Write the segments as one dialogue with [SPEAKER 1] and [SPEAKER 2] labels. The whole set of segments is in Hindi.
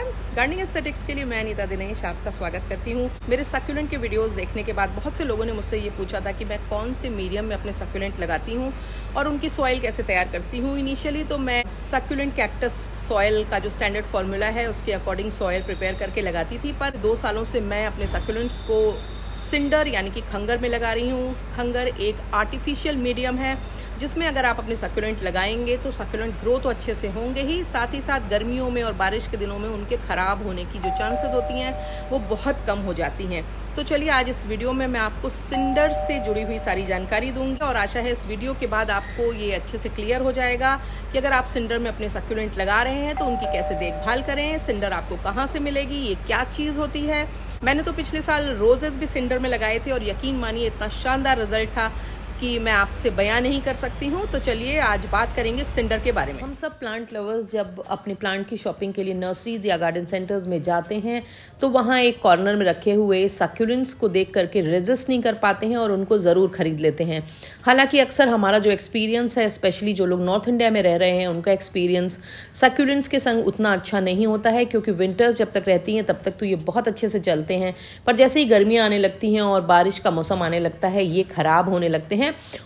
[SPEAKER 1] एवरीवन, गार्डनिंग एस्थेटिक्स के लिए मैं अनीता दिनेश आपका स्वागत करती हूँ। मेरे सक्यूलेंट के वीडियोस देखने के बाद बहुत से लोगों ने मुझसे ये पूछा था कि मैं कौन से मीडियम में अपने सक्यूलेंट लगाती हूँ और उनकी सॉइल कैसे तैयार करती हूँ। इनिशियली तो मैं सक्यूलेंट कैक्टस सॉइल का जो स्टैंडर्ड फार्मूला है उसके अकॉर्डिंग सॉइल प्रिपेयर करके लगाती थी, पर 2 सालों से मैं अपने सक्यूलेंट्स को सिंडर यानी कि खंगर में लगा रही हूँ। खंगर एक आर्टिफिशियल मीडियम है जिसमें अगर आप अपने सक्यूलेंट लगाएंगे तो सक्यूलेंट ग्रो तो अच्छे से होंगे ही साथ गर्मियों में और बारिश के दिनों में उनके ख़राब होने की जो चांसेस होती हैं वो बहुत कम हो जाती हैं। तो चलिए आज इस वीडियो में मैं आपको सिंडर से जुड़ी हुई सारी जानकारी दूंगी और आशा है इस वीडियो के बाद आपको ये अच्छे से क्लियर हो जाएगा कि अगर आप सिंडर में अपने सक्यूलेंट लगा रहे हैं तो उनकी कैसे देखभाल करें, सिंडर आपको कहाँ से मिलेगी, ये क्या चीज़ होती है। मैंने तो पिछले साल रोजेस भी सिंडर में लगाए थे और यकीन मानिए इतना शानदार रिजल्ट था कि मैं आपसे बयान नहीं कर सकती हूँ। तो चलिए आज बात करेंगे सिंडर के बारे में। हम सब प्लांट लवर्स जब अपने प्लांट की शॉपिंग के लिए नर्सरीज या गार्डन सेंटर्स में जाते हैं तो वहाँ एक कॉर्नर में रखे हुए सक्यूलेंट्स को देख करके रेजिस्ट नहीं कर पाते हैं और उनको ज़रूर खरीद लेते हैं। हालांकि अक्सर हमारा जो एक्सपीरियंस है, स्पेशली जो लोग नॉर्थ इंडिया में रह रहे हैं, उनका एक्सपीरियंस सक्यूलेंट्स के संग उतना अच्छा नहीं होता है, क्योंकि विंटर्स जब तक रहती हैं तब तक तो ये बहुत अच्छे से चलते हैं, पर जैसे ही गर्मियाँ आने लगती हैं और बारिश का मौसम आने लगता है ये ख़राब होने लगते हैं।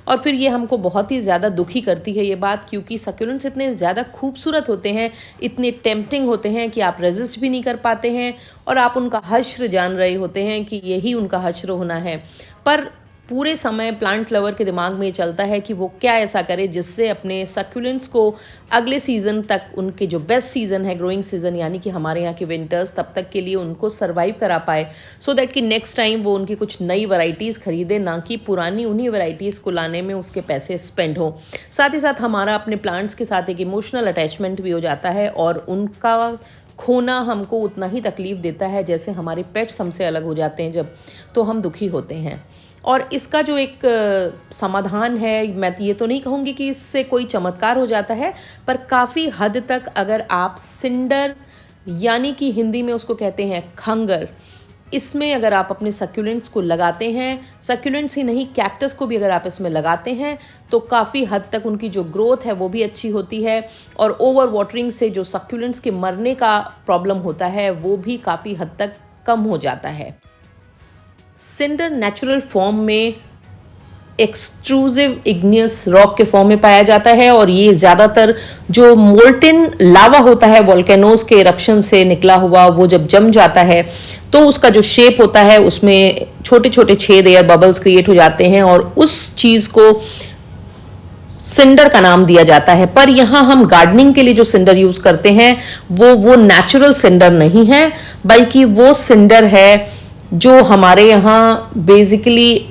[SPEAKER 1] और फिर ये हमको बहुत ही ज़्यादा दुखी करती है ये बात, क्योंकि सक्यूलेंट्स इतने ज़्यादा खूबसूरत होते हैं, इतने टेम्पटिंग होते हैं कि आप रेजिस्ट भी नहीं कर पाते हैं और आप उनका हश्र जान रहे होते हैं कि यही उनका हश्र होना है। पर पूरे समय प्लांट लवर के दिमाग में ये चलता है कि वो क्या ऐसा करे जिससे अपने सक्यूलेंट्स को अगले सीज़न तक, उनके जो बेस्ट सीज़न है ग्रोइंग सीज़न यानी कि हमारे यहाँ के विंटर्स, तब तक के लिए उनको सर्वाइव करा पाए, सो दैट कि नेक्स्ट टाइम वो उनकी कुछ नई वैरायटीज़ खरीदे, ना कि पुरानी उन्हीं वैरायटीज़ को लाने में उसके पैसे स्पेंड हो। साथ ही साथ हमारा अपने प्लांट्स के साथ एक इमोशनल अटैचमेंट भी हो जाता है और उनका खोना हमको उतना ही तकलीफ़ देता है जैसे हमारे पेट्स हमसे अलग हो जाते हैं जब, तो हम दुखी होते हैं। और इसका जो एक समाधान है, मैं ये तो नहीं कहूँगी कि इससे कोई चमत्कार हो जाता है, पर काफ़ी हद तक अगर आप सिंडर यानी कि हिंदी में उसको कहते हैं खंगर, इसमें अगर आप अपने सक्यूलेंट्स को लगाते हैं, सक्यूलेंट्स ही नहीं कैक्टस को भी अगर आप इसमें लगाते हैं तो काफ़ी हद तक उनकी जो ग्रोथ है वो भी अच्छी होती है और ओवर वाटरिंग से जो सक्यूलेंट्स के मरने का प्रॉब्लम होता है वो भी काफ़ी हद तक कम हो जाता है। सिंडर नेचुरल फॉर्म में एक्सट्रूसिव इग्नियस रॉक के फॉर्म में पाया जाता है और ये ज़्यादातर जो मोल्टेन लावा होता है वोल्केनोज के इरप्शन से निकला हुआ, वो जब जम जाता है तो उसका जो शेप होता है उसमें छोटे छोटे छेद, एयर बबल्स क्रिएट हो जाते हैं और उस चीज़ को सिंडर का नाम दिया जाता है। पर यहाँ हम गार्डनिंग के लिए जो सिंडर यूज़ करते हैं वो नेचुरल सिंडर नहीं है, बल्कि वो सिंडर है जो हमारे यहाँ बेसिकली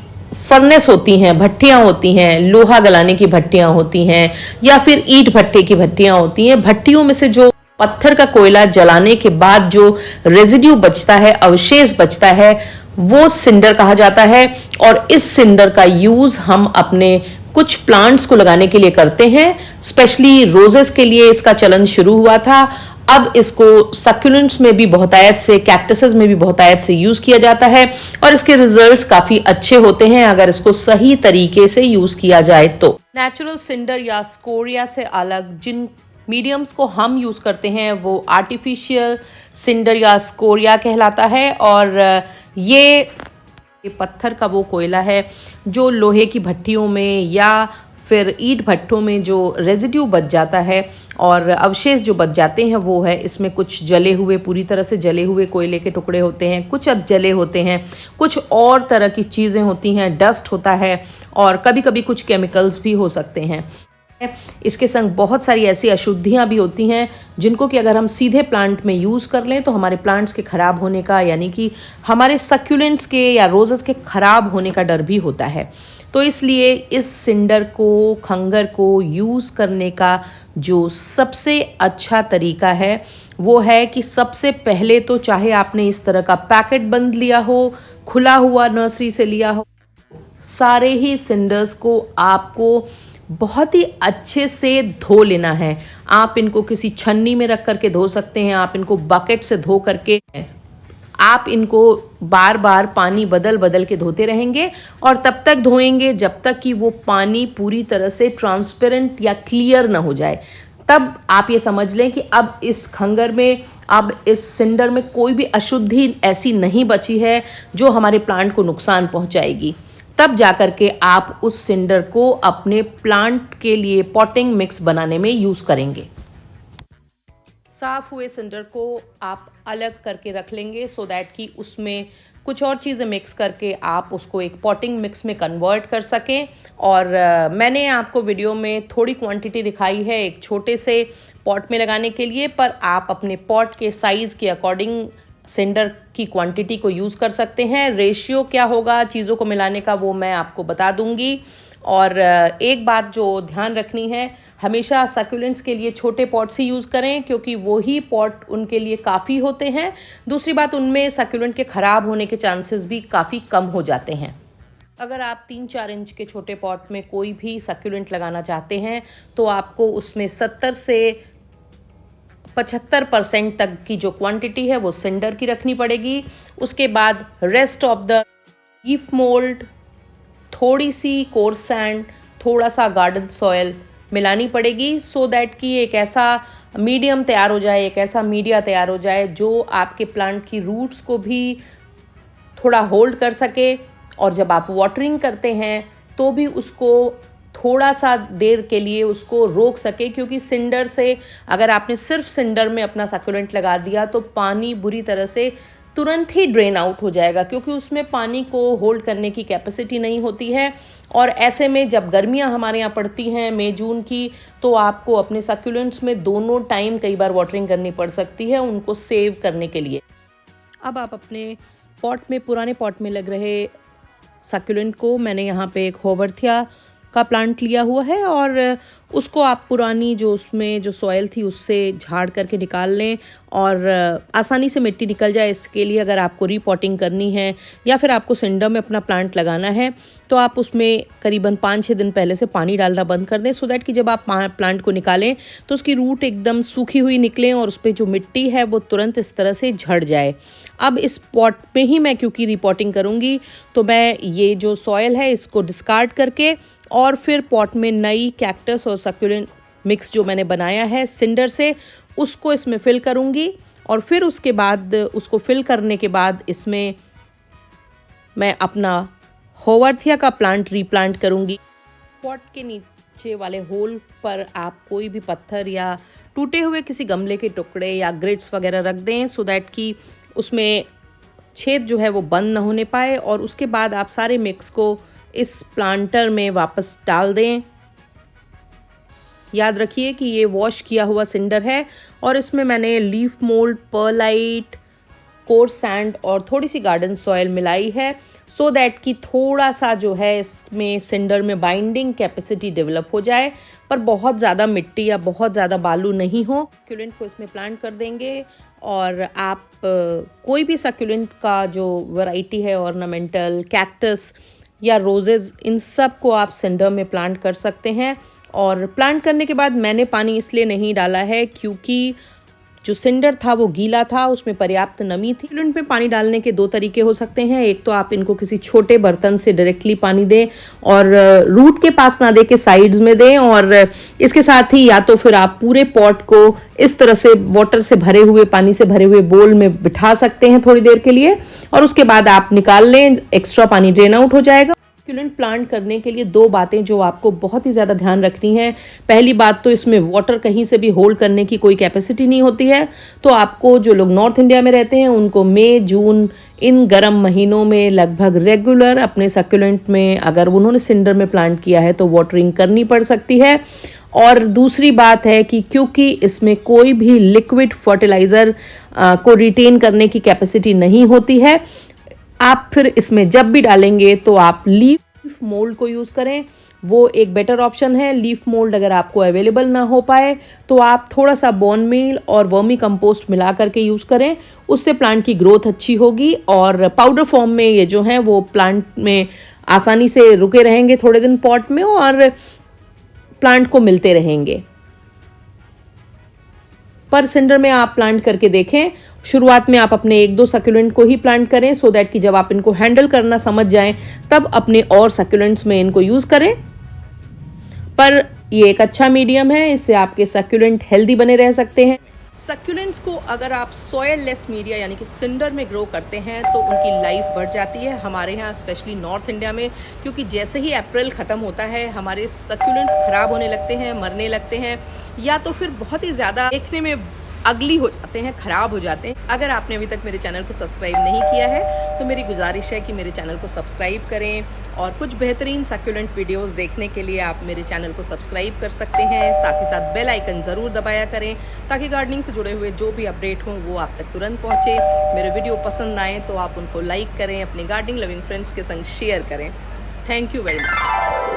[SPEAKER 1] फर्नेस होती हैं, भट्टियाँ होती हैं, लोहा गलाने की भट्टियाँ होती हैं या फिर ईंट भट्टे की भट्टियाँ होती हैं। भट्टियों में से जो पत्थर का कोयला जलाने के बाद जो रेजिड्यू बचता है, अवशेष बचता है, वो सिंडर कहा जाता है। और इस सिंडर का यूज़ हम अपने कुछ प्लांट्स को लगाने के लिए करते हैं। स्पेशली रोजेस के लिए इसका चलन शुरू हुआ था, अब इसको सक्यूलेंट्स में भी बहुतायत से, कैक्टसेस में भी बहुतायत से यूज़ किया जाता है और इसके रिजल्ट्स काफ़ी अच्छे होते हैं अगर इसको सही तरीके से यूज़ किया जाए तो। नेचुरल सिंडर या स्कोरिया से अलग जिन मीडियम्स को हम यूज़ करते हैं वो आर्टिफिशियल सिंडर या स्कोरिया कहलाता है और ये पत्थर का वो कोयला है जो लोहे की भट्टियों में या फिर ईंट भट्टों में जो रेजिड्यू बच जाता है और अवशेष जो बच जाते हैं वो है, इसमें कुछ जले हुए, पूरी तरह से जले हुए कोयले के टुकड़े होते हैं, कुछ अधजले होते हैं, कुछ और तरह की चीज़ें होती हैं, डस्ट होता है और कभी कभी कुछ केमिकल्स भी हो सकते हैं। इसके संग बहुत सारी ऐसी अशुद्धियाँ भी होती हैं जिनको कि अगर हम सीधे प्लांट में यूज़ कर लें तो हमारे प्लांट्स के ख़राब होने का, यानी कि हमारे सक्यूलेंट्स के या रोजेस के ख़राब होने का डर भी होता है। तो इसलिए इस सिंडर को, खंगर को यूज़ करने का जो सबसे अच्छा तरीका है वो है कि सबसे पहले तो चाहे आपने इस तरह का पैकेट बंद लिया हो, खुला हुआ नर्सरी से लिया हो, सारे ही सिंडर्स को आपको बहुत ही अच्छे से धो लेना है। आप इनको किसी छन्नी में रख करके धो सकते हैं, आप इनको बकेट से धो करके, आप इनको बार बार पानी बदल बदल के धोते रहेंगे और तब तक धोएंगे जब तक कि वो पानी पूरी तरह से ट्रांसपेरेंट या क्लियर ना हो जाए। तब आप ये समझ लें कि अब इस खंगर में, अब इस सिंडर में कोई भी अशुद्धि ऐसी नहीं बची है जो हमारे प्लांट को नुकसान पहुंचाएगी। तब जाकर के आप उस सिंडर को अपने प्लांट के लिए पॉटिंग मिक्स बनाने में यूज़ करेंगे। साफ़ हुए सिंडर को आप अलग करके रख लेंगे सो दैट कि उसमें कुछ और चीज़ें मिक्स करके आप उसको एक पॉटिंग मिक्स में कन्वर्ट कर सकें। और मैंने आपको वीडियो में थोड़ी क्वांटिटी दिखाई है एक छोटे से पॉट में लगाने के लिए, पर आप अपने पॉट के साइज़ के अकॉर्डिंग सिंडर की क्वांटिटी को यूज़ कर सकते हैं। रेशियो क्या होगा चीज़ों को मिलाने का वो मैं आपको बता दूंगी। और एक बात जो ध्यान रखनी है, हमेशा सक्यूलेंट्स के लिए छोटे पॉट्स ही यूज़ करें क्योंकि वही पॉट उनके लिए काफ़ी होते हैं। दूसरी बात, उनमें सक्यूलेंट के ख़राब होने के चांसेस भी काफ़ी कम हो जाते हैं। अगर आप 3-4 इंच के छोटे पॉट में कोई भी सक्यूलेंट लगाना चाहते हैं तो आपको उसमें 70 से 75% तक की जो क्वांटिटी है वो सिंडर की रखनी पड़ेगी। उसके बाद rest of the leaf mould, थोड़ी सी कोर्स सैंड, थोड़ा सा गार्डन सॉयल मिलानी पड़ेगी सो दैट कि एक ऐसा मीडियम तैयार हो जाए, एक ऐसा मीडिया तैयार हो जाए जो आपके प्लांट की रूट्स को भी थोड़ा होल्ड कर सके। और जब आप वाटरिंग करते हैं तो भी उसको थोड़ा सा देर के लिए उसको रोक सके, क्योंकि सिंडर से अगर आपने सिर्फ सिंडर में अपना सक्यूलेंट लगा दिया तो पानी बुरी तरह से तुरंत ही ड्रेन आउट हो जाएगा, क्योंकि उसमें पानी को होल्ड करने की कैपेसिटी नहीं होती है। और ऐसे में जब गर्मियां हमारे यहाँ पड़ती हैं मई जून की, तो आपको अपने सक्यूलेंट्स में दोनों टाइम कई बार वाटरिंग करनी पड़ सकती है उनको सेव करने के लिए। अब आप अपने पॉट में, पुराने पॉट में लग रहे सक्यूलेंट को, मैंने यहाँ पे एक होवर्थिया का प्लांट लिया हुआ है और उसको आप पुरानी जो उसमें जो सॉयल थी उससे झाड़ करके निकाल लें और आसानी से मिट्टी निकल जाए। इसके लिए अगर आपको रीपॉटिंग करनी है या फिर आपको सिंडर में अपना प्लांट लगाना है तो आप उसमें करीबन 5-6 दिन पहले से पानी डालना बंद कर दें, सो दैट कि जब आप प्लांट को निकालें तो उसकी रूट एकदम सूखी हुई निकलें और उस पर जो मिट्टी है वो तुरंत इस तरह से झड़ जाए। अब इस पॉट में ही मैं क्योंकि रीपॉटिंग करूँगी तो मैं ये जो सॉयल है इसको डिस्कार्ड करके और फिर पॉट में नई कैक्टस और सक्यूलेंट मिक्स जो मैंने बनाया है सिंडर से, उसको इसमें फिल करूँगी। और फिर उसके बाद उसको फिल करने के बाद इसमें मैं अपना होवर्थिया का प्लांट रीप्लांट करूँगी। पॉट के नीचे वाले होल पर आप कोई भी पत्थर या टूटे हुए किसी गमले के टुकड़े या ग्रिड्स वगैरह रख दें सो दैट कि उसमें छेद जो है वो बंद ना होने पाए। और उसके बाद आप सारे मिक्स को इस प्लांटर में वापस डाल दें। याद रखिए कि ये वॉश किया हुआ सिंडर है और इसमें मैंने leaf mould, perlite, coarse sand और थोड़ी सी गार्डन सॉयल मिलाई है सो दैट कि थोड़ा सा जो है इसमें सिंडर में बाइंडिंग कैपेसिटी डेवलप हो जाए, पर बहुत ज़्यादा मिट्टी या बहुत ज़्यादा बालू नहीं हो। सक्यूलेंट को इसमें प्लांट कर देंगे और आप कोई भी सक्यूलेंट का जो वैरायटी है, ऑर्नामेंटल, कैक्टस या रोजेज़, इन सब को आप सिंडर में प्लांट कर सकते हैं। और प्लांट करने के बाद मैंने पानी इसलिए नहीं डाला है क्योंकि जो सिंडर था वो गीला था, उसमें पर्याप्त नमी थी। सक्यूलेंट में पानी डालने के 2 तरीके हो सकते हैं। एक तो आप इनको किसी छोटे बर्तन से डायरेक्टली पानी दें और रूट के पास ना दे के साइड्स में दें, और इसके साथ ही या तो फिर आप पूरे पॉट को इस तरह से वाटर से भरे हुए, पानी से भरे हुए बोल में बिठा सकते हैं थोड़ी देर के लिए और उसके बाद आप निकाल लें, एक्स्ट्रा पानी ड्रेन आउट हो जाएगा। सक्यूलेंट प्लांट करने के लिए 2 बातें जो आपको बहुत ही ज़्यादा ध्यान रखनी है। पहली बात तो इसमें वाटर कहीं से भी होल्ड करने की कोई कैपेसिटी नहीं होती है, तो आपको, जो लोग नॉर्थ इंडिया में रहते हैं उनको मई जून इन गर्म महीनों में लगभग रेगुलर अपने सक्यूलेंट में, अगर उन्होंने सिंडर में प्लांट किया है तो वाटरिंग करनी पड़ सकती है। और दूसरी बात है कि क्योंकि इसमें कोई भी लिक्विड फर्टिलाइज़र को रिटेन करने की कैपेसिटी नहीं होती है, आप फिर इसमें जब भी डालेंगे तो आप लीफ मोल्ड को यूज़ करें, वो एक बेटर ऑप्शन है। लीफ मोल्ड अगर आपको अवेलेबल ना हो पाए तो आप थोड़ा सा बोन मील और वर्मी कंपोस्ट मिला करके यूज़ करें, उससे प्लांट की ग्रोथ अच्छी होगी और पाउडर फॉर्म में ये जो है वो प्लांट में आसानी से रुके रहेंगे थोड़े दिन पॉट में और प्लांट को मिलते रहेंगे। पर सिंडर में आप प्लांट करके देखें। शुरुआत में आप अपने 1-2 सक्यूलेंट को ही प्लांट करें सो दैट कि जब आप इनको हैंडल करना समझ जाएं तब अपने और सक्यूलेंट्स में इनको यूज़ करें। पर ये एक अच्छा मीडियम है, इससे आपके सक्यूलेंट हेल्दी बने रह सकते हैं। सक्यूलेंट्स को अगर आप सॉयल लेस मीडिया यानी कि सिंडर में ग्रो करते हैं तो उनकी लाइफ बढ़ जाती है हमारे यहाँ स्पेशली नॉर्थ इंडिया में, क्योंकि जैसे ही अप्रैल ख़त्म होता है हमारे सक्यूलेंट्स ख़राब होने लगते हैं, मरने लगते हैं, या तो फिर बहुत ही ज़्यादा देखने में अगली हो जाते हैं, ख़राब हो जाते हैं। अगर आपने अभी तक मेरे चैनल को सब्सक्राइब नहीं किया है तो मेरी गुजारिश है कि मेरे चैनल को सब्सक्राइब करें, और कुछ बेहतरीन सक्यूलेंट वीडियोस देखने के लिए आप मेरे चैनल को सब्सक्राइब कर सकते हैं। साथ ही साथ बेल आइकन ज़रूर दबाया करें ताकि गार्डनिंग से जुड़े हुए जो भी अपडेट हों वो आप तक तुरंत पहुँचे। मेरे वीडियो पसंद आए तो आप उनको लाइक करें, अपने गार्डनिंग लविंग फ्रेंड्स के संग शेयर करें। Thank you very much.